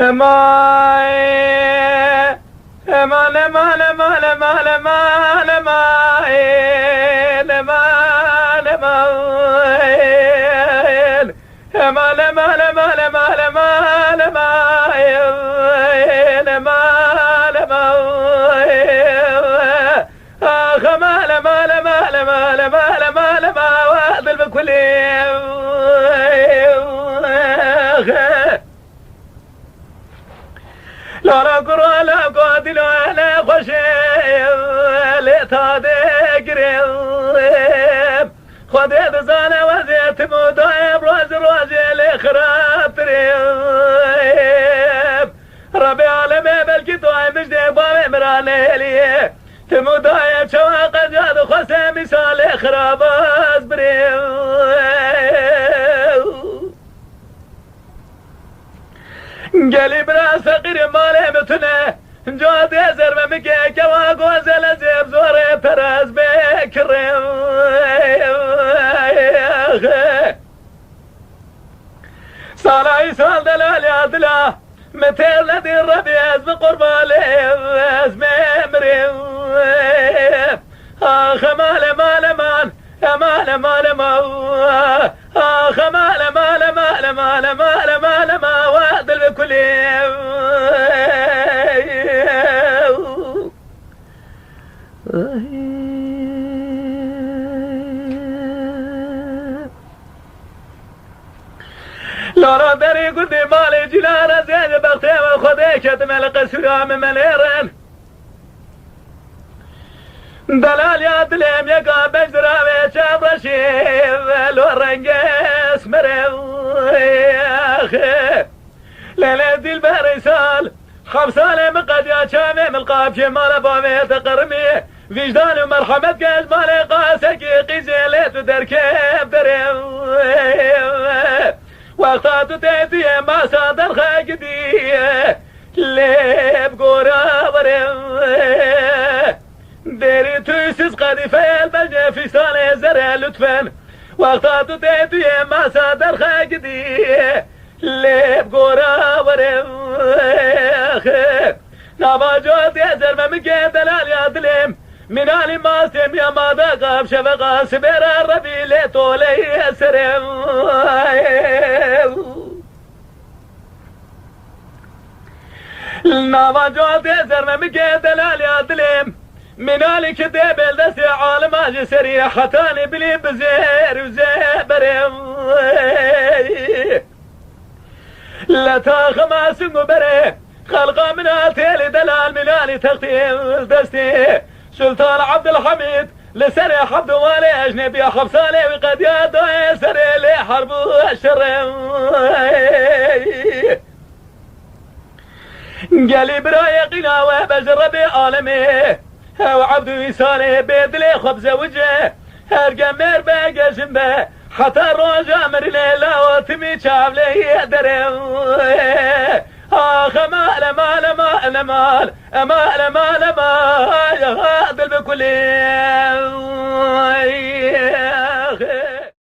ماي ما لا ما لا ما لا ما لا ما لا ما لا ما لا ما ما لا ما لا ما لا ما لا ما لا ما لا ما لا ما آخ ما لا ما لا ما لا ما لا ما لا ما لا ما واضل بكل لا لا قرا لا قاتل ولا خشيب لتادقريب خذ يد زانه وزيت مدايب روز روز لخراب تريب ربي عالمي بالكتوي مجدي بامي مراني لي تمدايب شواق جاد خسي مثال خراب ازبريب قالي براس فقير مالي متنه جاد يزر ممكي كواقو زلزيب زوري براس بكري صلاي سال دلال يا دلا متير لدي الربيز بقربة ليز ممري آخ مال مال مان مال مال ما آخ مال مال مال مال مال مال ما واضل بكل لورا دري قدي مالي جلالة زين بغتي وخذي كتم القسرام مليرن دلال يا دليم يقع بجرا ويشاب رشيف الورنقس مريخ ليلة دي البهر سال خمسة مقد يا شامي من القاب شمال بومي تقرمي وجدان ومرحمة قلب مالي قاسك قيزي ليت دركيب دريم وقتات تيتي ما صادر خاقدي ليب قورا وريم ديري تويسس قديفة البجة في سالة زرع لطفا وقتات تيتي ما صادر خاقدي ليب قورا وريم نابا جوت يزر ممكي دلال يا دليم من علي ماسم يا ماذا قاب شفقا سبير الربي لطولي سرم نابا جوت يزر ممكي دلال يا دليم من علي كديب الدسي عالم اجي سريع حتاني بلي بزير وزيبرم لا تاخما سنو بري خلقا من التيلي دلال من علي تغتيل دستي سلطان عبد الحميد لسري حبد والي اجنبي حبسالي وقد يادو سري لي حرب الشرم قالي براي قناوة بجربي عالمي وعبد ويسالي بيدلي خبز وجه هرقمير باقى جنبه حتى الرجا مرلي لا وتمي شابلي درم آخ مال مال مال مال مال مال مال يا هذا بكل